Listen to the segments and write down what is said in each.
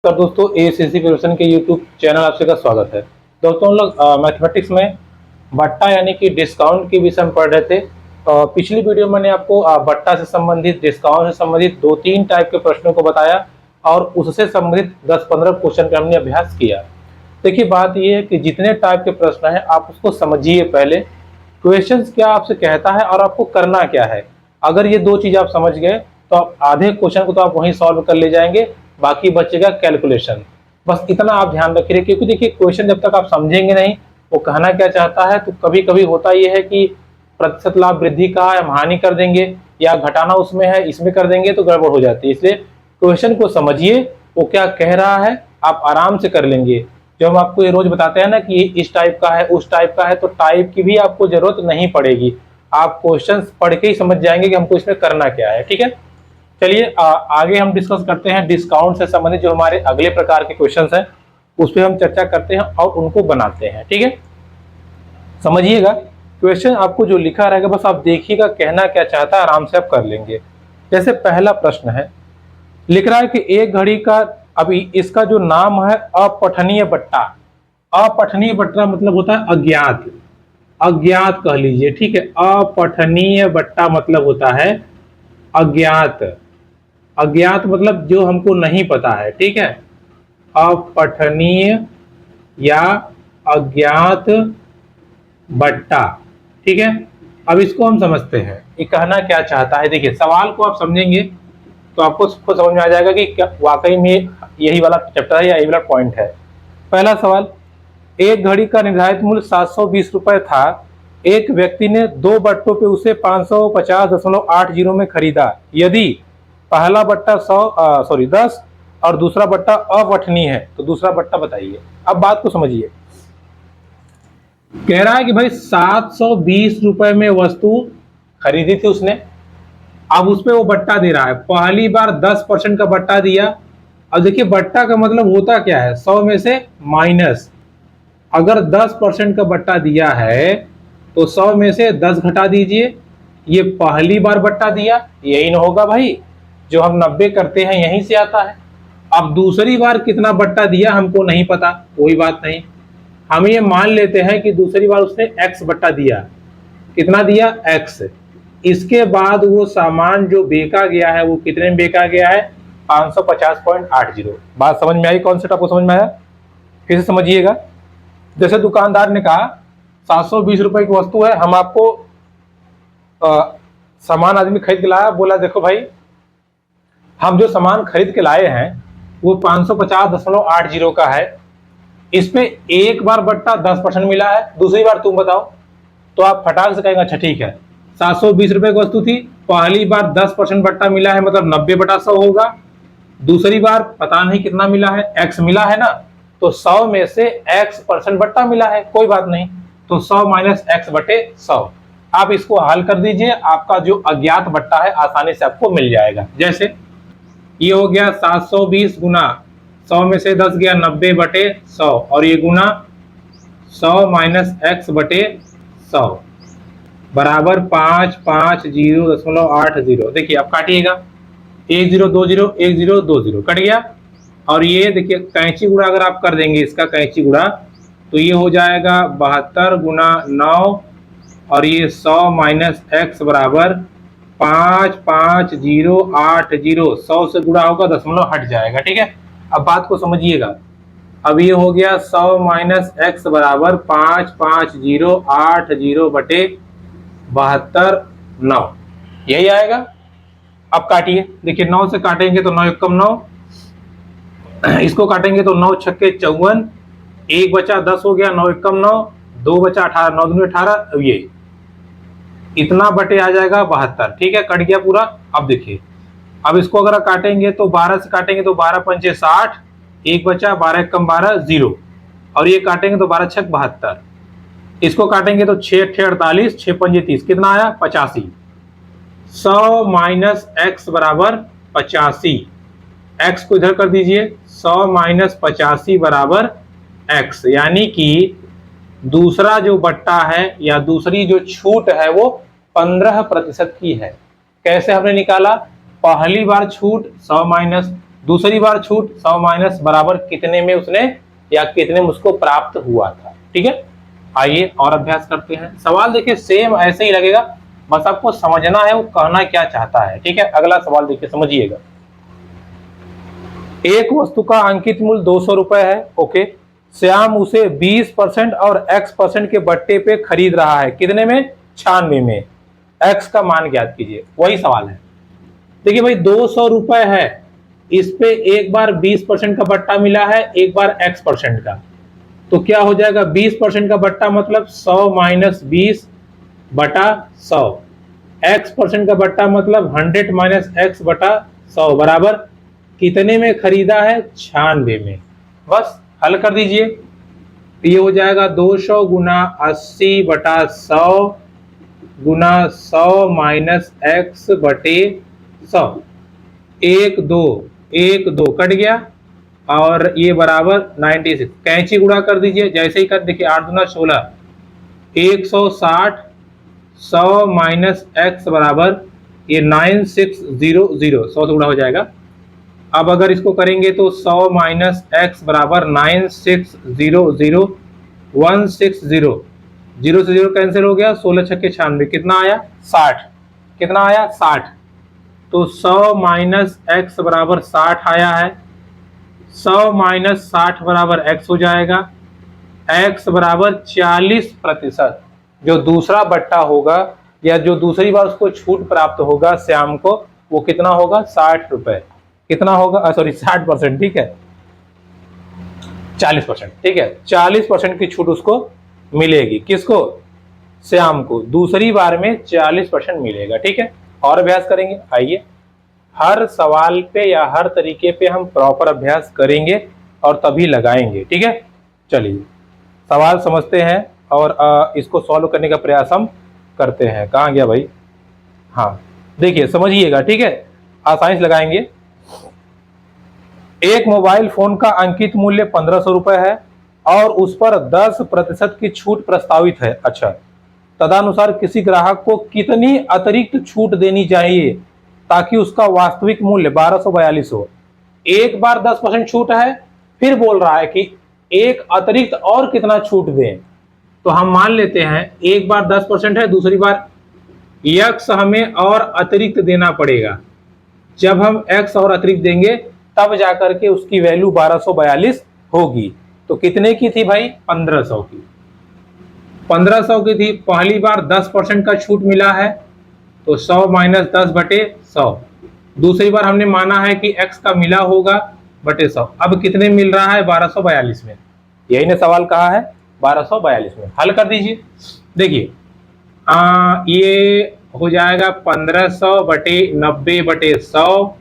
तो दोस्तों ACC preparation के यूट्यूब चैनल आपसे का स्वागत है। दोस्तों हम लोग मैथमेटिक्स में बट्टा यानी कि डिस्काउंट के विषय में पढ़ रहे थे। पिछली वीडियो में मैंने आपको बट्टा से संबंधित, डिस्काउंट से संबंधित 2-3 टाइप के प्रश्नों को बताया और उससे संबंधित 10-15 क्वेश्चन का हमने अभ्यास किया। देखिए बात यह है कि जितने टाइप के प्रश्न हैं आप उसको समझिए, पहले क्वेश्चन क्या आपसे कहता है और आपको करना क्या है। अगर ये दो चीज आप समझ गए तो आप आधे क्वेश्चन को तो आप वहीं सॉल्व कर ले जाएंगे, बाकी बचेगा कैलकुलेशन। बस इतना आप ध्यान रखिए, क्योंकि देखिए क्वेश्चन जब तक आप समझेंगे नहीं वो कहना क्या चाहता है, तो कभी कभी होता यह है कि प्रतिशत लाभ वृद्धि का है, हम हानि कर देंगे, या घटाना उसमें है इसमें कर देंगे तो गड़बड़ हो जाती है। इसलिए क्वेश्चन को समझिए, वो क्या कह रहा है आप आराम से कर लेंगे। जो हम आपको ये रोज बताते हैं ना कि इस टाइप का है उस टाइप का है, तो टाइप की भी आपको जरूरत नहीं पड़ेगी, आप क्वेश्चन पढ़ के ही समझ जाएंगे कि हमको इसमें करना क्या है। ठीक है, चलिए आगे हम डिस्कस करते हैं डिस्काउंट से संबंधित जो हमारे अगले प्रकार के क्वेश्चंस हैं उस पर हम चर्चा करते हैं और उनको बनाते हैं। ठीक है, समझिएगा क्वेश्चन आपको जो लिखा रहेगा बस आप देखिएगा कहना क्या चाहता है, आराम से आप कर लेंगे। जैसे पहला प्रश्न है, लिख रहा है कि एक घड़ी का, अभी इसका जो नाम है अपठनीय बट्टा। अपठनीय बट्टा मतलब होता है अज्ञात, अज्ञात कह लीजिए। ठीक है, अपठनीय बट्टा मतलब होता है अज्ञात। अज्ञात मतलब जो हमको नहीं पता है। ठीक है, अपठनीय या अज्ञात बट्टा। ठीक है, अब इसको हम समझते हैं ये कहना क्या चाहता है। देखिए सवाल को आप समझेंगे तो आपको खुद समझ में आ जाएगा कि क्या वाकई में यही वाला चैप्टर है या यही वाला पॉइंट है। पहला सवाल, एक घड़ी का निर्धारित मूल्य 720 रुपए था, एक व्यक्ति ने 2 बट्टों पे उसे 550.80 में खरीदा। यदि पहला बट्टा 10 और दूसरा बट्टा अपठनीय है तो दूसरा बट्टा बताइए। अब बात को समझिए, कह रहा है कि भाई 720 रुपए में वस्तु खरीदी थी उसने, अब उस पे वो बट्टा दे रहा है। पहली बार 10% का बट्टा दिया। अब देखिए बट्टा का मतलब होता क्या है, 100 में से माइनस। अगर 10% का बट्टा दिया है तो 100 में से 10 घटा दीजिए। ये पहली बार बट्टा दिया, यही ना होगा भाई, जो हम 90 करते हैं यहीं से आता है। अब दूसरी बार कितना बट्टा दिया हमको नहीं पता, कोई बात नहीं, हम ये मान लेते हैं कि दूसरी बार उसने x बट्टा दिया। कितना दिया, x। इसके बाद वो सामान जो बेचा गया है वो कितने में बेचा गया है, 550.80। बात समझ में आई, कॉन्सेप्ट आपको समझ में आया? फिर से समझिएगा। जैसे दुकानदार ने कहा 720 रुपए की वस्तु है, हम आपको सामान आदमी खरीद के लाया, बोला देखो भाई हम जो सामान खरीद के लाए हैं वो 550.80 का है, इसमें एक बार बट्टा 10% मिला है, दूसरी बार तुम बताओ। तो आप फटाक से कहेंगे अच्छा ठीक है, 720 रुपए की वस्तु थी, पहली बार 10% बट्टा मिला है मतलब 90/100 होगा, दूसरी बार पता नहीं कितना मिला है, x मिला है ना, तो 100 में से x% बट्टा मिला है, कोई बात नहीं, तो 100 माइनस x/100। आप इसको हल कर दीजिए, आपका जो अज्ञात बट्टा है आसानी से आपको मिल जाएगा। जैसे ये हो गया 720 गुना 100 में से 10 गया 90/100, और ये गुना 100 माइनस x/100 बराबर 550.80। देखिए आप काटिएगा, 1020 1020 कट गया। और ये देखिए कैंची गुणा अगर आप कर देंगे इसका कैंची गुणा तो ये हो जाएगा 72 गुना 9, और ये 100 माइनस x बराबर 55080। 100 से गुणा होगा, दशमलव हट जाएगा। ठीक है, अब बात को समझिएगा। अब ये हो गया 100 माइनस x बराबर 55080/72, यही आएगा। अब काटिए, देखिए 9 से काटेंगे तो 9 एकम 9, इसको काटेंगे तो 9 छक्के 54, 1 बचा 10 हो गया, 9 एकम 9, 2 बचा 18, 9 दूनी 18। अब ये इतना बटे आ जाएगा 72। ठीक है, कट गया पूरा। अब देखिए, अब इसको अगर काटेंगे तो 12 से काटेंगे तो 12 पंचे 60, 1 बचा, 12 एकम 12 0, और ये काटेंगे तो 12 छक 72। इसको काटेंगे तो 6 अट्ठे 48, 6 पंजे 30, कितना आया 85। 100 माइनस x बराबर 85, x को इधर कर दीजिए, 100 माइनस 85 बराबर x, यानी कि दूसरा जो बट्टा है या दूसरी जो छूट है वो 15% की है। कैसे हमने निकाला, पहली बार छूट 100 माइनस दूसरी बार छूट 100 माइनस बराबर कितने में उसने या कितने में उसको प्राप्त हुआ था। ठीक है, आइए और अभ्यास करते हैं। सवाल देखिए सेम ऐसे ही लगेगा, बस आपको समझना है वो कहना क्या चाहता है। ठीक है, अगला सवाल देखिए समझिएगा। एक वस्तु का अंकित मूल्य 200 रुपए है। ओके, श्याम उसे 20% और x% के बट्टे पे खरीद रहा है, कितने में? 96 में। x का मान ज्ञात कीजिए, वही सवाल है। देखिए भाई 200 रुपए है, इस पे एक बार 20% का बट्टा मिला है, एक बार x% का, तो क्या हो जाएगा? 20% का बट्टा मतलब 100 माइनस 20 बटा 100, x% का बट्टा मतलब 100 माइनस x बटा 100 बराबर कितने में खरीदा है? 96 में। बस हल कर दीजिए, ये हो जाएगा 200 गुना 80 बटा 100 गुना 100 माइनस x बटे 100, 1 2 कट गया और ये बराबर 96। कैंची गुणा कर दीजिए, जैसे ही कर देखिए 8 दूना 16, 160, 100 माइनस x बराबर ये 9600, 100 से गुणा हो जाएगा। अब अगर इसको करेंगे तो 100 माइनस x बराबर 9600, 160, 0 से 0 कैंसिल हो गया, 16 छक्के 96, कितना आया? 60। कितना आया? 60। तो 100 माइनस x बराबर 60 आया है, 100 माइनस 60 बराबर x हो जाएगा, x बराबर 40%। जो दूसरा बट्टा होगा या जो दूसरी बार उसको छूट प्राप्त होगा श्याम को, वो कितना होगा? 60 रुपए। कितना होगा? सॉरी 60%। ठीक है, 40%। ठीक है, 40% की छूट उसको मिलेगी। किसको? श्याम को। दूसरी बार में 40% मिलेगा। ठीक है, और अभ्यास करेंगे। आइए, हर सवाल पे या हर तरीके पे हम प्रॉपर अभ्यास करेंगे और तभी लगाएंगे। ठीक है, चलिए सवाल समझते हैं और इसको सॉल्व करने का प्रयास हम करते हैं। कहाँ गया भाई? हाँ देखिए समझिएगा। ठीक है, आसानी से लगाएंगे। एक मोबाइल फोन का अंकित मूल्य 1500 रुपए है और उस पर 10% की छूट प्रस्तावित है। अच्छा, तदनुसार किसी ग्राहक को कितनी अतिरिक्त छूट देनी चाहिए ताकि उसका वास्तविक मूल्य 1242 हो? एक बार 10% छूट है, फिर बोल रहा है कि एक अतिरिक्त और कितना छूट दें। तो हम मान लेते हैं एक बार 10% है, दूसरी बार x हमें और अतिरिक्त देना पड़ेगा। जब हम x और अतिरिक्त देंगे तब जाकर के उसकी वैल्यू 1242 होगी। तो कितने की थी भाई? 1500 की। 1500 की थी, पहली बार 10% का छूट मिला है तो 100 माइनस 10 बटे 100। दूसरी बार हमने माना है कि x का मिला होगा बटे 100। अब कितने मिल रहा है? 1242 में। यही ने सवाल कहा है, 1242 में। हल कर दीजिए। देखिए ये हो जाएगा 1500 बटे 90 बटे 100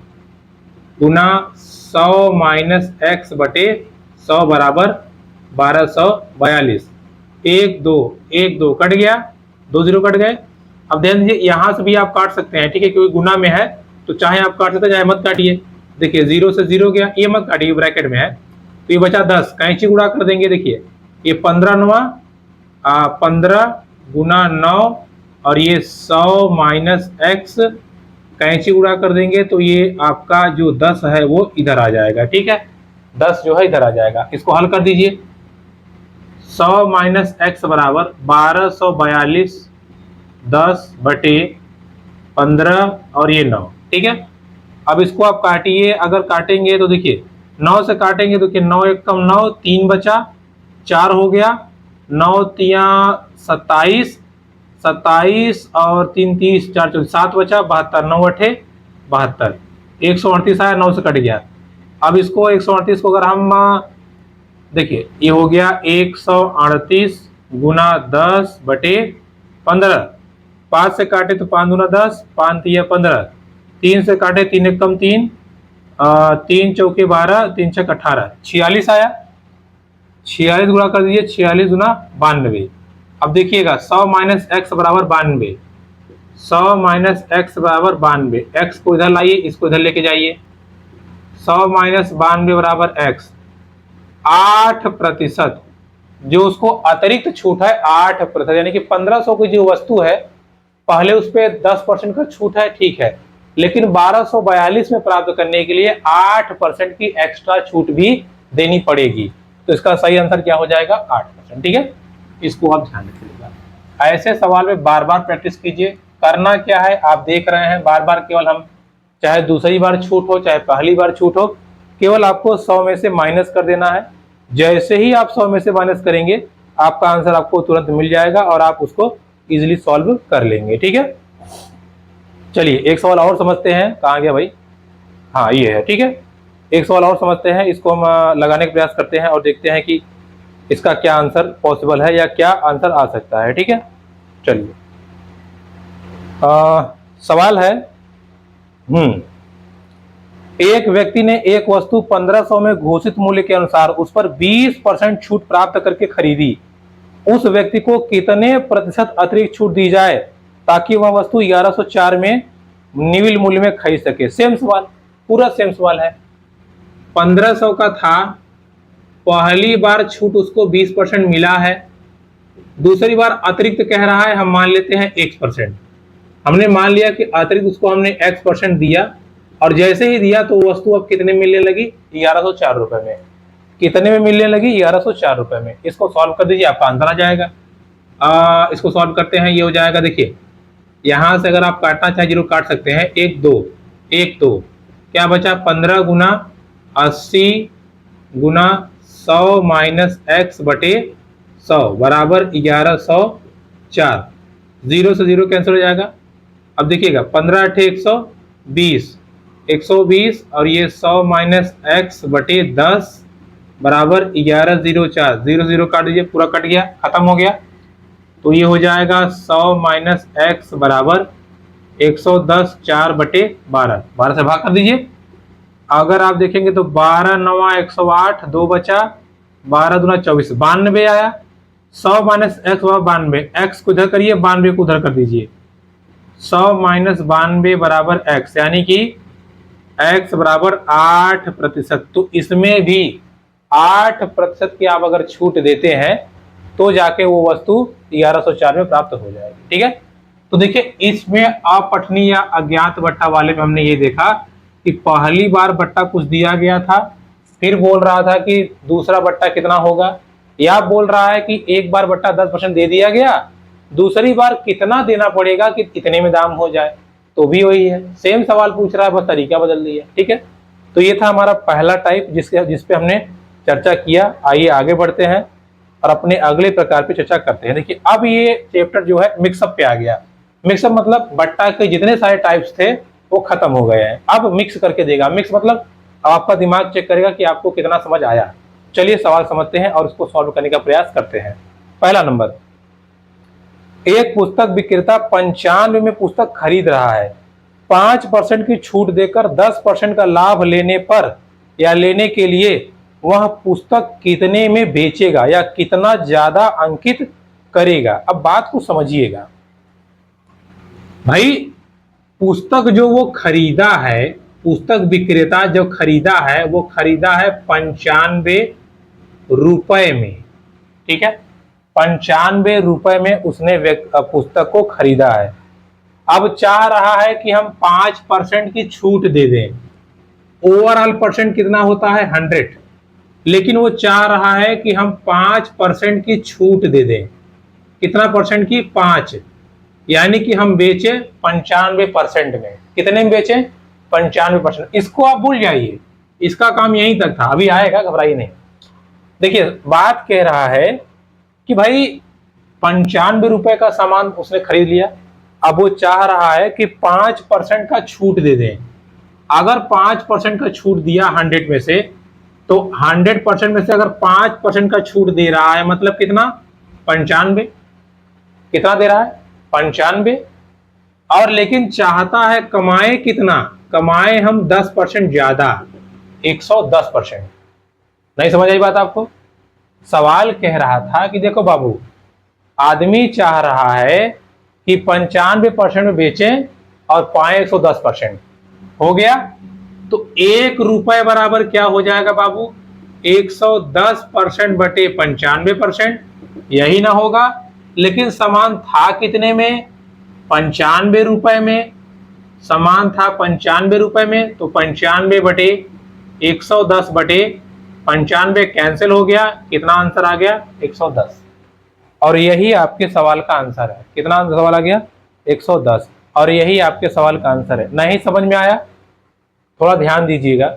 गुना 100 माइनस x बटे 100 बराबर 1242। 1 2 कट गया, 2 0 कट गए। अब ध्यान दीजिए, यहां से भी आप काट सकते हैं। ठीक है, क्योंकि गुना में है तो चाहे आप काट सकते हैं चाहे मत काटिए। देखिए 0 से 0 गया, ये मत काटिए, ब्रैकेट में है तो ये बचा 10। कैंची गुणा कर देंगे। देखिए ये 15 9 15 गुना 9 और ये 100 माइनस x, कैंची गुणा कर देंगे तो ये आपका जो 10 है वो इधर आ जाएगा। ठीक है, 10 जो है इधर आ जाएगा। इसको हल कर दीजिए। 100 माइनस x बराबर 1242, 10 बटे 15 और ये 9। ठीक है, अब इसको आप काटिए। अगर काटेंगे तो देखिए 9 से काटेंगे तो 9 एक कम 9, 3 बचा, 4 हो गया, 9 तिया 27, 27 और 3 30, 4 24, 7 बचा, 72, 9 अठे 72, 138 आया, 9 से कट गया। अब इसको 138 को अगर हम देखिए ये हो गया 138 गुना 10 बटे 15। 5 से काटे तो 5 दूना 10, 5 तिया 15, 3 से काटे 3 एक कम 3, 3 चौके 12, 3 छक 18, 46 आया। 46 गुणा कर दीजिए, 46 गुना 92। अब देखिएगा 100 माइनस x बराबर 92, 100 माइनस x बराबर 92। x को इधर लाइए, इसको इधर लेके जाइए। 100 माइनस 92 बराबर x, 8%। जो उसको अतिरिक्त छूट है 8%, यानी कि 1500 की जो वस्तु है पहले उस पर 10% का छूट है। ठीक है, लेकिन 1242 में प्राप्त करने के लिए 8% की एक्स्ट्रा छूट भी देनी पड़ेगी। तो इसका सही आंसर क्या हो जाएगा? 8%। ठीक है, इसको आप ध्यान रखिएगा। ऐसे सवाल में बार बार प्रैक्टिस कीजिए। करना क्या है, आप देख रहे हैं बार बार केवल हम, चाहे दूसरी बार छूट हो चाहे पहली बार छूट हो, केवल आपको 100 में से माइनस कर देना है। जैसे ही आप 100 में से माइनस करेंगे आपका आंसर आपको तुरंत मिल जाएगा और आप उसको इजीली सॉल्व कर लेंगे। ठीक है, चलिए एक सवाल और समझते हैं। कहाँ गया भाई? हाँ ये है। ठीक है, एक सवाल और समझते हैं, इसको हम लगाने का प्रयास करते हैं और देखते हैं कि इसका क्या आंसर पॉसिबल है या क्या आंसर आ सकता है। ठीक है, चलिए सवाल है, एक व्यक्ति ने एक वस्तु 1500 में घोषित मूल्य के अनुसार उस पर 20% छूट प्राप्त करके खरीदी। उस व्यक्ति को कितने प्रतिशत अतिरिक्त छूट दी जाए ताकि वह वस्तु 1104 में निविल मूल्य में खरीद सके? सेम सवाल, पूरा सेम सवाल है। 1500 का था, पहली बार छूट उसको 20% मिला है, दूसरी बार अतिरिक्त कह रहा है, हम मान लेते हैं X%। हमने मान लिया कि अतिरिक्त उसको हमने X% दिया और जैसे ही दिया तो वस्तु अब कितने मिलने लगी? 1104 रुपए में। कितने में मिलने लगी? 1104 रुपए में। इसको सॉल्व कर दीजिए, आपका आंसर आ जाएगा। इसको सॉल्व करते हैं, ये हो जाएगा, देखिए यहां से अगर आप काटना चाहे जरूर काट सकते हैं। 1 2 क्या बचा? 15 गुना 80 गुना 100 माइनस x बटे 100 बराबर 1104। 0 से 0 कैंसिल हो जाएगा। अब देखिएगा 15 अठे 120 और ये 100 माइनस x बटे 10 बराबर 1104। 0 0 काट दीजिए, पूरा कट गया, खत्म हो गया। तो ये हो जाएगा 100 माइनस x बराबर 110 4 बटे 12 से भाग कर दीजिए। अगर आप देखेंगे तो 12 9 108, 2 बचा, 12 दूना 24, 92 आया। 100 माइनस एक्स बराबर 92, एक्स को इधर करिए, 92 को उधर कर दीजिए। 100 माइनस 92 बराबर एक्स, यानी कि एक्स बराबर 8%। तो इसमें भी 8% की आप अगर छूट देते हैं तो जाके वो वस्तु 1104 में प्राप्त हो जाएगी। ठीक है, तो देखिए इसमें अपठनीय या अज्ञात बट्टा वाले में हमने ये देखा कि पहली बार बट्टा कुछ दिया गया था, फिर बोल रहा था कि दूसरा बट्टा कितना होगा, या बोल रहा है कि एक बार बट्टा 10% दे दिया गया, दूसरी बार कितना देना पड़ेगा कि इतने में दाम हो जाए, तो भी वही है, सेम सवाल पूछ रहा है, बस तरीका बदल दिया। ठीक है, तो ये था हमारा पहला टाइप जिसपे हमने चर्चा किया। आइए आगे बढ़ते हैं और अपने अगले प्रकार पे चर्चा करते हैं। देखिए अब ये चैप्टर जो है मिक्सअप पे आ गया। मिक्सअप मतलब बट्टा के जितने सारे टाइप्स थे वो खत्म हो गए हैं, अब मिक्स करके देगा। मिक्स मतलब आपका दिमाग चेक करेगा कि आपको कितना समझ आया। चलिए सवाल समझते हैं और उसको सॉल्व करने का प्रयास करते हैं। पहला नंबर, एक पुस्तक विक्रेता 95 में पुस्तक खरीद रहा है। 5% की छूट देकर 10% का लाभ लेने पर या लेने के लिए वह पुस्तक कितने में बेचेगा या कितना ज्यादा अंकित करेगा? अब बात को समझिएगा भाई। पुस्तक जो वो खरीदा है, पुस्तक विक्रेता जो खरीदा है वो खरीदा है 95 रुपए में। ठीक है, 95 रुपए में उसने पुस्तक को खरीदा है। अब चाह रहा है कि हम 5% की छूट दे दें। ओवरऑल परसेंट कितना होता है? 100, लेकिन वो चाह रहा है कि हम 5% की छूट दे दें। कितना परसेंट की? 5, यानी कि हम बेचे 95% में। कितने में बेचे? 95%। इसको आप भूल जाइए, इसका काम यहीं तक था, अभी आएगा, घबराइए नहीं। देखिए बात कह रहा है कि भाई 95 रुपए का सामान उसने खरीद लिया, अब वो चाह रहा है कि 5% का छूट दे दें। अगर 5% का छूट दिया 100 में से, तो 100% में से अगर 5% का छूट दे रहा है मतलब कितना? 95। कितना दे रहा है? 95। और लेकिन चाहता है कमाए कितना? कमाए हम 10% ज्यादा, 110%। नहीं समझ आई बात आपको? सवाल कह रहा था कि देखो बाबू, आदमी चाह रहा है कि 95% में बेचें और पाए 110%। हो गया, तो 1 रुपए बराबर क्या हो जाएगा बाबू? 110% बटे 95%। यही ना होगा, लेकिन सामान था कितने में? 95 रुपए में। सामान था 95 रुपए में, तो 95 बटे 110 बटे 95 कैंसिल हो गया, कितना आंसर आ गया 110। और यही आपके सवाल का आंसर है। कितना सवाल आ गया 110, और यही आपके सवाल का आंसर है। नहीं समझ में आया थोड़ा ध्यान दीजिएगा।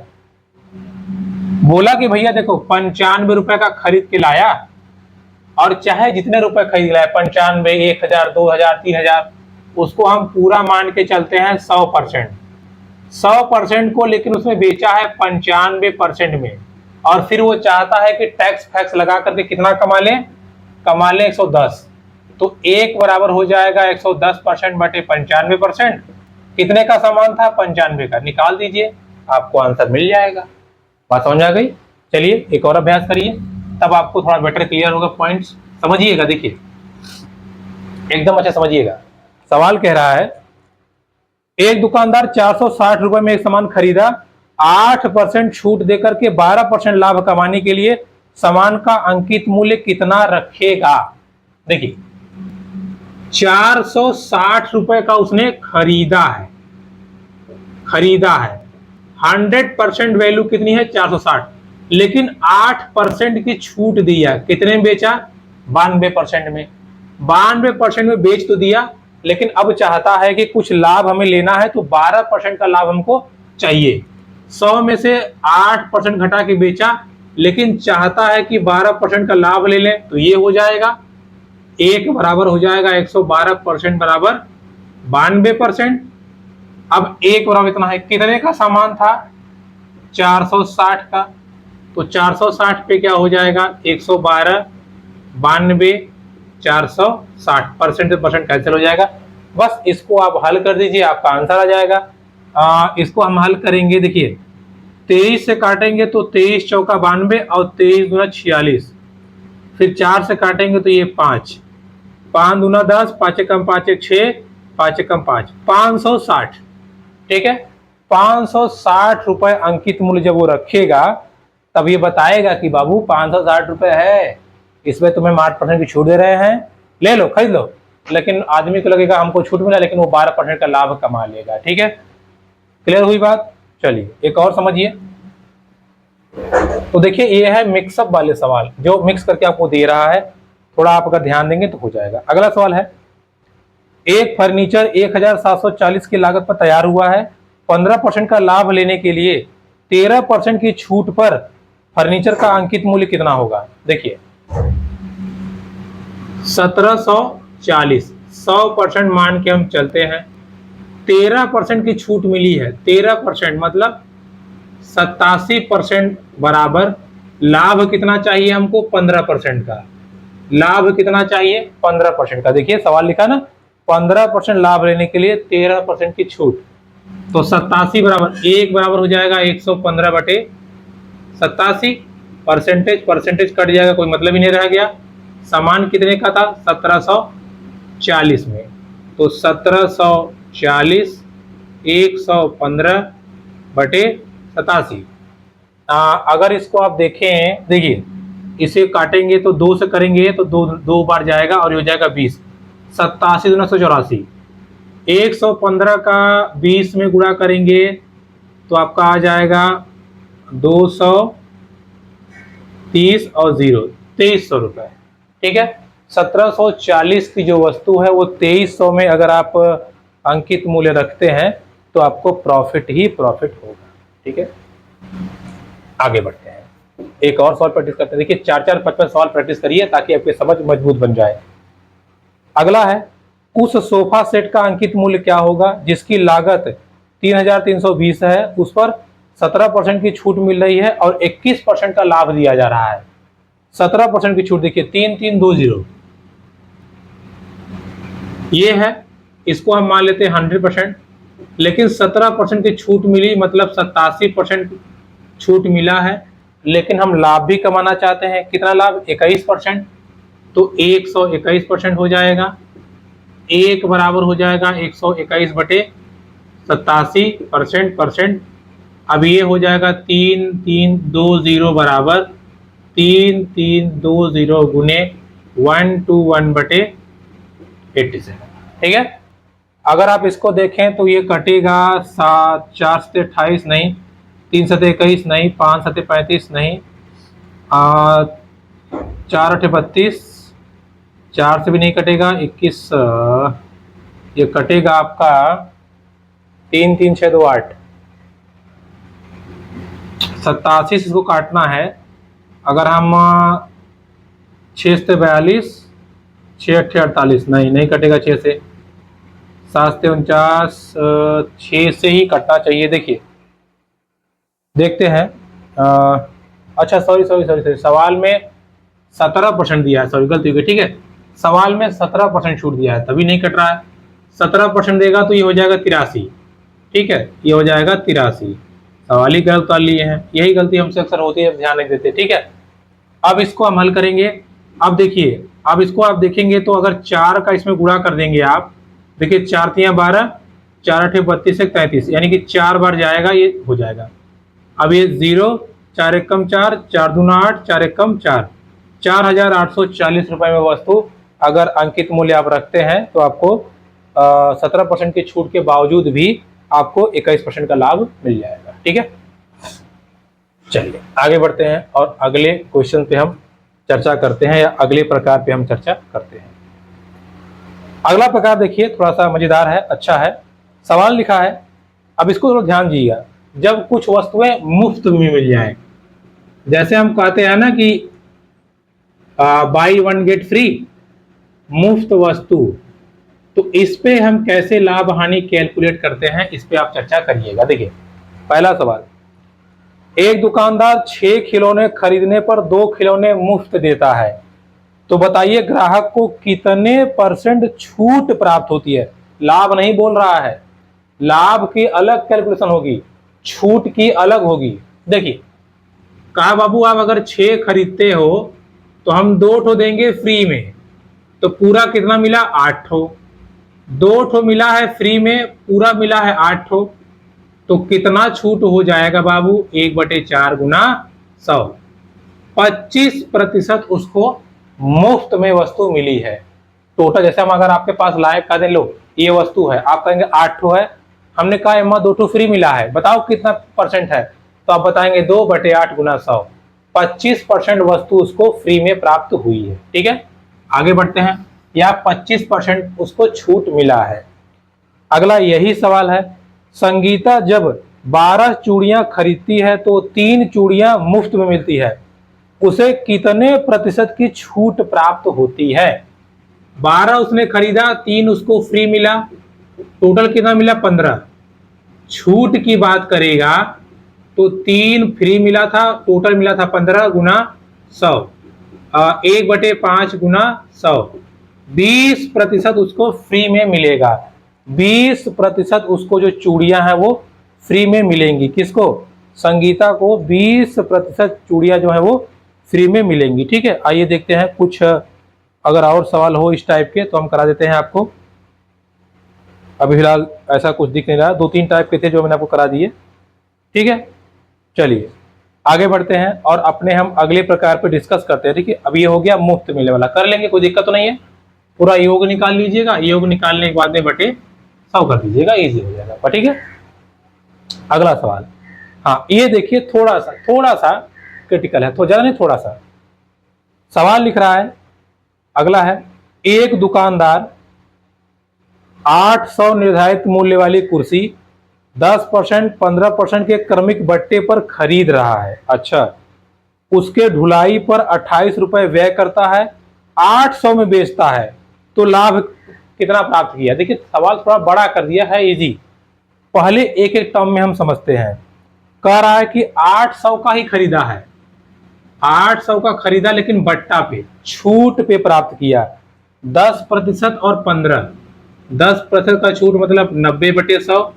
बोला कि भैया देखो 95 रुपए का खरीद के लाया, और चाहे जितने रुपए खरीद लाए 95, 1000, 2000, 3000, उसको हम पूरा मान के चलते हैं 100%। 100% को लेकिन उसमें बेचा है 95% में, और फिर वो चाहता है कि टैक्स फैक्स लगा करके कितना कमा ले 110। तो एक बराबर हो जाएगा 110% बटे 95%। कितने का सामान था 95 का, निकाल दीजिए आपको आंसर मिल जाएगा। बात समझ आ गई। चलिए एक और अभ्यास करिए, तब आपको थोड़ा बेटर क्लियर होगा। पॉइंट्स समझिएगा, देखिए एकदम अच्छा समझिएगा। सवाल कह रहा है एक दुकानदार 460 रुपए में एक सामान खरीदा, 8% छूट देकर के 12% लाभ कमाने के लिए सामान का अंकित मूल्य कितना रखेगा। देखिए 460 रुपए का उसने खरीदा है 100% वैल्यू कितनी है 460, लेकिन 8% की छूट दिया, कितने में बेचा 92% में। 92% में बेच तो दिया, लेकिन अब चाहता है कि कुछ लाभ हमें लेना है, तो 12% का लाभ हमको चाहिए। 100 में से 8% घटा के बेचा, लेकिन चाहता है कि 12% का लाभ ले लें, तो ये हो जाएगा एक बराबर हो जाएगा 112% बराबर 92%। अब एक बराबर इतना है, कितने का सामान था 460 का, तो 460 पे क्या हो जाएगा 112, 92, 460, परसेंट कैंसिल हो जाएगा। बस इसको आप हल कर दीजिए, आपका आंसर आ जाएगा। इसको हम हल करेंगे, देखिए 23 से काटेंगे तो 23 चौका 92 और 23 दूना 46, फिर 4 से काटेंगे तो ये 5, 5 दूना 10, 5 कम 5 1 6, 5 कम 5, 560। ठीक है, 560 रुपए अंकित मूल्य जब वो रखेगा, तब ये बताएगा कि बाबू 560 रुपए है, इसमें तुम्हें 8% की छूट दे रहे हैं, ले लो खरीद लो। लेकिन आदमी को लगेगा हमको छूट मिला, लेकिन वो 12% का लाभ कमा लेगा। ठीक है, क्लियर हुई बात। चलिए एक और समझिए। तो देखिए ये है मिक्सअप वाले सवाल, जो मिक्स करके आपको दे रहा है, थोड़ा आप अगर ध्यान देंगे तो हो जाएगा। अगला सवाल है एक फर्नीचर 1740 की लागत पर तैयार हुआ है, 15% का लाभ लेने के लिए 13% की छूट पर फर्नीचर का अंकित मूल्य कितना होगा। देखिए 1740, 100% मान के हम चलते हैं, 13% की छूट मिली है, 13% मतलब 87% बराबर लाभ कितना चाहिए हमको 15% का। लाभ कितना चाहिए 15% का। देखिए सवाल लिखा ना 15% लाभ लेने के लिए 13% की छूट, तो 87 बराबर एक बराबर हो जाएगा 115 बटे 87, परसेंटेज कट जाएगा, कोई मतलब ही नहीं रह गया। सामान कितने का था 1740 में, तो 1740 115 बटे 87। अगर इसको आप देखें, देखिए इसे काटेंगे तो 2 से करेंगे तो दो बार जाएगा और ये हो जाएगा 20, 87 दूना 184, 115 का 20 में गुणा करेंगे तो आपका आ जाएगा 230 और 0 2300 रुपए। ठीक है, 1740 की जो वस्तु है वो 2300 में अगर आप अंकित मूल्य रखते हैं तो आपको प्रॉफिट ही प्रॉफिट होगा। ठीक है, आगे बढ़ते हैं, एक और सवाल प्रैक्टिस करते हैं। देखिए 4-4, 5-5 सवाल प्रैक्टिस करिए ताकि आपकी समझ मजबूत बन जाए। अगला है उस सोफा सेट का अंकित मूल्य क्या होगा जिसकी लागत 3320 है, उस पर 17% की छूट मिल रही है और 21% का लाभ दिया जा रहा है। 17% की छूट देखिए 3320 ये है, इसको हम मान लेते हैं 100%, लेकिन 17% की छूट मिली मतलब 87% छूट मिला है, लेकिन हम लाभ भी कमाना चाहते हैं। कितना लाभ 21%, तो 121% हो जाएगा, एक बराबर हो जाएगा 121 बटे 87%। अब ये हो जाएगा 3320 बराबर 3320 गुने 121 बटे 87। ठीक है, अगर आप इसको देखें तो ये कटेगा 4 से 28 नहीं, 3 से 21 नहीं, 5 से 35 नहीं, 4 8 32, 4 से भी नहीं कटेगा, 21 ये कटेगा आपका 3 3 6 2 8, 87 इसको काटना है। अगर हम 6 से 42, 6 8 48 नहीं, नहीं कटेगा 6 से, 7 से 49, 6 से ही कटना चाहिए। देखिए देखते हैं। अच्छा सॉरी सॉरी सॉरी सॉरी, सवाल में 17% दिया है, सॉरी गलती हो गई, ठीक है। सवाल में 17% छूट दिया है, तभी नहीं कट रहा है। 17% देगा तो ये हो जाएगा 83, ठीक है, ये हो जाएगा 83। सवाल ही गलत डाल लिए हैं, यही गलती हमसे अक्सर होती है, ध्यान नहीं देते, ठीक है। अब इसको हम हल करेंगे। अब देखिए, अब इसको आप देखेंगे तो अगर 4 का इसमें गुणा कर देंगे आप, देखिए 4 3 12, 4 8 32 33, यानी कि 4 बार जाएगा, ये हो जाएगा। अब ये 0, 4 1 कम 4, 4 दूना 8, 4 1 कम 4, 4,840 रुपए में वस्तु अगर अंकित मूल्य आप रखते हैं तो आपको 17% की छूट के बावजूद भी आपको 21% का लाभ मिल जाएगा, ठीक है। चलिए आगे बढ़ते हैं और अगले क्वेश्चन पे हम चर्चा करते हैं, या अगले प्रकार पे हम चर्चा करते हैं। अगला प्रकार देखिए, थोड़ा सा मजेदार है, अच्छा है। सवाल लिखा है, अब इसको थोड़ा ध्यान दीजिएगा। जब कुछ वस्तुएं मुफ्त में मिल जाए, जैसे हम कहते हैं ना कि बाई 1 गेट फ्री, मुफ्त वस्तु, तो इस पे हम कैसे लाभ हानि कैलकुलेट करते हैं, इस पे आप चर्चा करिएगा। देखिए पहला सवाल, एक दुकानदार 6 खिलौने खरीदने पर 2 खिलौने मुफ्त देता है, तो बताइए ग्राहक को कितने % छूट प्राप्त होती है। लाभ नहीं बोल रहा है, लाभ की अलग कैलकुलेशन होगी, छूट की अलग होगी। देखिए कहा बाबू आप अगर 6 खरीदते हो तो हम 2 ठो देंगे फ्री में, तो पूरा कितना मिला 8 ठो, 2 ठो मिला है फ्री में, पूरा मिला है 8 ठो, तो कितना छूट हो जाएगा बाबू 1/4 गुना 100, 25% उसको मुफ्त में वस्तु मिली है। टोटल जैसे हम अगर आपके पास लाए कह दें लो ये वस्तु है, आप कहेंगे 8 ठो है, हमने कहा एमा 2 ठो फ्री मिला है, बताओ कितना % है, तो आप बताएंगे 2/8 गुना 100, 25% वस्तु उसको फ्री में प्राप्त हुई है, ठीक है। आगे बढ़ते हैं, या 25% उसको छूट मिला है। अगला यही सवाल है, संगीता जब 12 चूड़ियां खरीदती है तो 3 चूड़ियां मुफ्त में मिलती है, उसे कितने % की छूट प्राप्त होती है। 12 उसने खरीदा, 3 उसको फ्री मिला, टोटल कितना मिला 15। छूट की बात करेगा तो 3 फ्री मिला था, टोटल मिला था 15 गुना 100, 1/5 गुना 100, 20% उसको फ्री में मिलेगा। 20% उसको जो चूड़ियां हैं वो फ्री में मिलेंगी। किसको? संगीता को 20% चूड़ियां जो है वो फ्री में मिलेंगी, ठीक है। आइए देखते हैं कुछ अगर और सवाल हो इस टाइप के तो हम करा देते हैं आपको। अभी फिलहाल ऐसा कुछ दिख नहीं रहा, 2-3 टाइप के थे जो मैंने आपको करा दिए, ठीक है। चलिए आगे बढ़ते हैं और अपने हम अगले प्रकार पे डिस्कस करते हैं। देखिए अब ये हो गया मुफ्त मिलने वाला, कर लेंगे, कोई दिक्कत तो नहीं है। पूरा योग निकाल लीजिएगा, योग निकालने के बाद में बटे 100 कर दीजिएगा, इजी हो जाएगा, ठीक है। अगला सवाल, हाँ ये देखिए थोड़ा सा क्रिटिकल है, तो ज्यादा नहीं, थोड़ा सा। सवाल लिख रहा है, अगला है, एक दुकानदार 800 निर्धारित मूल्य वाली कुर्सी 10%, 15% के क्रमिक बट्टे पर खरीद रहा है। अच्छा, उसके ढुलाई पर 28 रुपए व्यय करता है, 800 में बेचता है, तो लाभ कितना प्राप्त किया। देखिए सवाल थोड़ा बड़ा कर दिया है, इजी। पहले एक एक टर्म में हम समझते हैं। कह रहा है कि 800 का ही खरीदा है, 800 का खरीदा, लेकिन बट्टा पे छूट पे प्राप्त किया 10% और 15। 10% का छूट मतलब 90/100,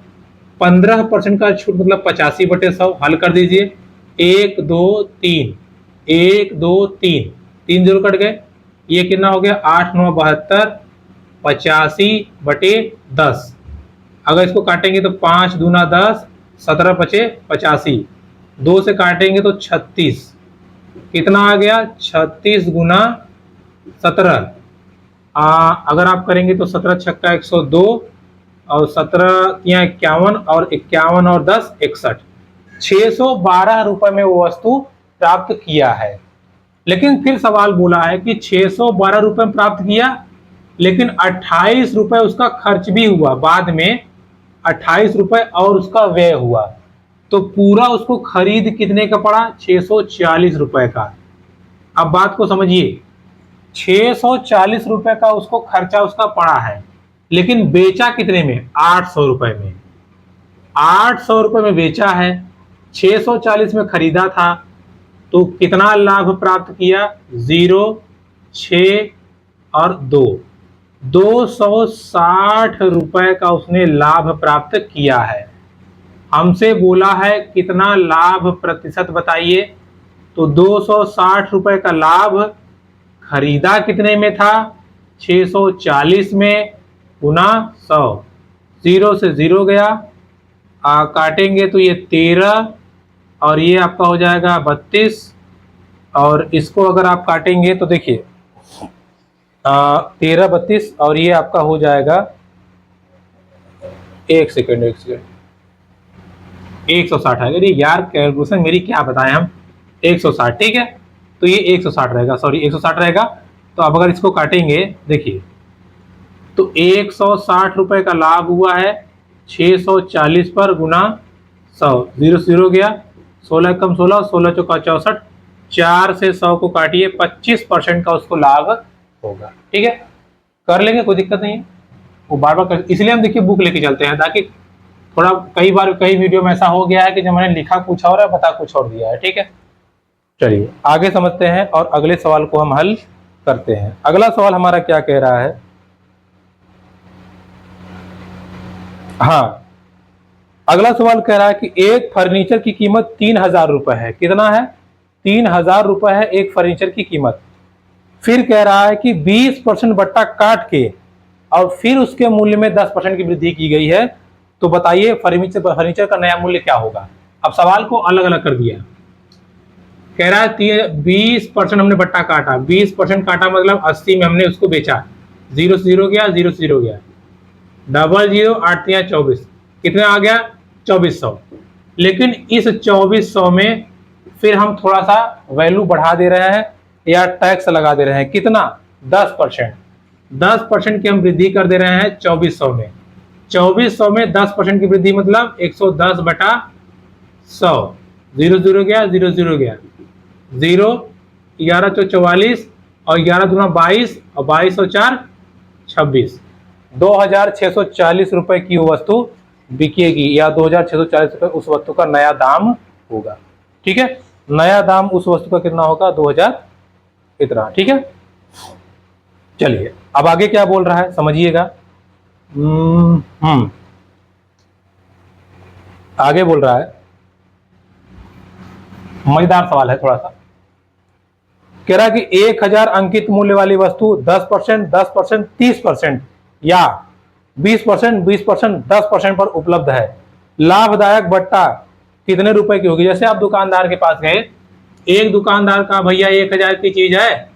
15% का छूट मतलब 85/100। हल कर दीजिए, 1 2 3, 1 2 3, 3 0 कट गए, ये कितना हो गया 8 9 72, 85/10। अगर इसको काटेंगे तो 5 दूना 10, 17 पचे 85, 2 से काटेंगे तो 36, कितना आ गया 36 गुना 17। अगर आप करेंगे तो 17 छक्का 102, और 17 या 51 और 51 और 10 61, 612 रुपए में वो वस्तु प्राप्त किया है। लेकिन फिर सवाल बोला है कि 612 रुपए में प्राप्त किया, लेकिन 28 रुपए उसका खर्च भी हुआ, बाद में 28 रुपए और उसका व्यय हुआ, तो पूरा उसको खरीद कितने का पड़ा? 640 रुपए का। अब बात को समझिए, 640 रुपए का उसको खर्चा उसका पड़ा है, लेकिन बेचा कितने में? 800 रुपए में। 800 रुपए में बेचा है, 640 में खरीदा था, तो कितना लाभ प्राप्त किया? 0, 6 और 2, 260 रुपए का उसने लाभ प्राप्त किया है। हमसे बोला है कितना लाभ प्रतिशत बताइए, तो 260 रुपए का लाभ खरीदा कितने में था? 640 में, गुना 100, 0 से 0 गया, काटेंगे तो ये 13 और ये आपका हो जाएगा 32, और इसको अगर आप काटेंगे तो देखिए 13, 32 और ये आपका हो जाएगा, एक सेकेंड 160 है। अरे यार कैलकुलेशन मेरी क्या बताएं हम, 160, ठीक है, तो ये 160 रहेगा, सॉरी 160 रहेगा। तो अब अगर इसको काटेंगे देखिए, तो 160 रुपए का लाभ हुआ है 640 पर, गुना 100, 0 से 0 गया, 16 कम 16, 16 चौका 64, 4 से 100 को काटिए, 25% का उसको लाभ होगा। ठीक है, कर लेंगे, कोई दिक्कत नहीं है। वो बार बार कर, इसलिए हम देखिए बुक लेके चलते हैं, ताकि थोड़ा कई बार कई वीडियो में ऐसा हो गया है कि जब मैंने लिखा कुछ और है, बता कुछ और दिया है। ठीक है, चलिए आगे समझते हैं और अगले सवाल को हम हल करते हैं। अगला सवाल हमारा क्या कह रहा है? हाँ, अगला सवाल कह रहा है कि एक फर्नीचर की कीमत 3000 रुपए है। कितना है? 3000 रुपए है एक फर्नीचर की कीमत। फिर कह रहा है कि 20% बट्टा काट के और फिर उसके मूल्य में 10% की वृद्धि की गई है, तो बताइए फर्नीचर का नया मूल्य क्या होगा। अब सवाल को अलग अलग कर दिया, कह रहा है 20% हमने बट्टा काटा, 20% काटा मतलब 80 में हमने उसको बेचा, 0 से 0 गया, 0 से 0 गया, डबल 0, 8 या 24, कितना आ गया? 2400। लेकिन इस 2400 में फिर हम थोड़ा सा वैल्यू बढ़ा दे रहे हैं या टैक्स लगा दे रहे हैं, कितना? 10%। 10% की हम वृद्धि कर दे रहे हैं 2400 में। 2400 में 10% की वृद्धि मतलब 110 बटा 100, 0 0 गया, 0 0 गया, 0, 11 चौ 44 और 11 दूना 22 और 22 और 4 26, 2640 रुपए की वो वस्तु बिकेगी, या 2640 रुपए उस वस्तु का नया दाम होगा। ठीक है, नया दाम उस वस्तु का कितना होगा? 2000 इतना। ठीक है, चलिए अब आगे क्या बोल रहा है समझिएगा। आगे बोल रहा है, मजेदार सवाल है थोड़ा सा। कह रहा है कि 1000 अंकित मूल्य वाली वस्तु 10%, 10%, 30% या 20%, 20%, 10% पर उपलब्ध है। लाभदायक बट्टा कितने रुपए की होगी? जैसे आप दुकानदार के पास गए, एक दुकानदार का भैया 1000 की चीज है,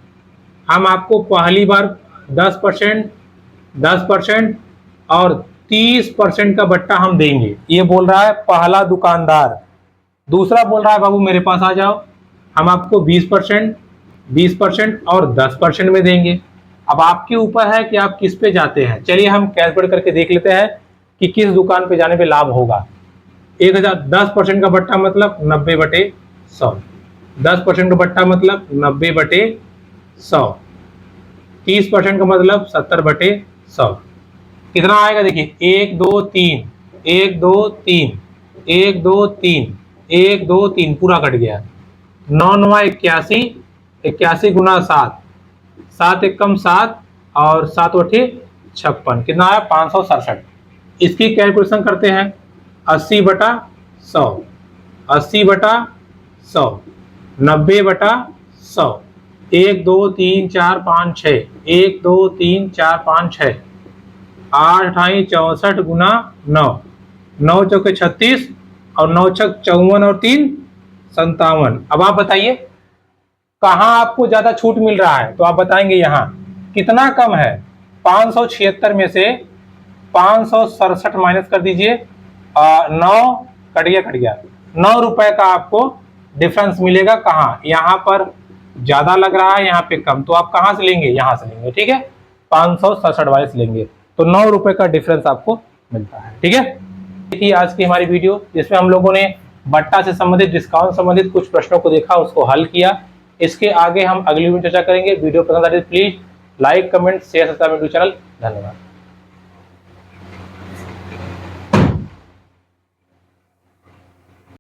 हम आपको पहली बार 10%, 10% और 30% का बट्टा हम देंगे, ये बोल रहा है पहला दुकानदार। दूसरा बोल रहा है बाबू मेरे पास आ जाओ, हम आपको 20%, 20% और 10% में देंगे। अब आपके ऊपर है कि आप किस पे जाते हैं। चलिए हम कैलकुलेट करके देख लेते हैं कि किस दुकान पे जाने पे लाभ होगा। 1000, 10% का बट्टा मतलब 90/100, 10% का बट्टा मतलब 90/100, 30% का मतलब 70/100, कितना आएगा? देखिए 1 2 3, 1 2 3, 1 2 3, 1 2 3 पूरा कट गया, 9 9 81, 81 गुना 7, 7 1 कम 7 और 7 8 56, कितना आया? 567। इसकी कैलकुलेशन करते हैं, 80/100, 80/100, 90/100, 1 2 3 4 5 6, 1 2 3 4 5 6, 8 8 64 गुना 9, 9 चौके 36 और 9 छक 54 और 3 57। अब आप बताइए कहां आपको ज्यादा छूट मिल रहा है, तो आप बताएंगे यहां। कितना कम है? 576 में से 567 माइनस कर दीजिए, 9 कट गया 9 रुपए का आपको डिफरेंस मिलेगा। कहाँ, यहाँ पर ज्यादा लग रहा है, यहाँ पे कम, तो आप कहाँ से लेंगे, यहाँ से लेंगे, ठीक है। 567 वाले से लेंगे तो 9 रुपए का डिफरेंस आपको मिलता है, ठीक है। थी आज की हमारी वीडियो, जिसमें हम लोगों ने बट्टा से संबंधित, डिस्काउंट संबंधित कुछ प्रश्नों को देखा, उसको हल किया। इसके आगे हम अगली वीडियो चर्चा करेंगे। वीडियो पसंद आए तो please like, comment, share, subscribe to channel. धन्यवाद।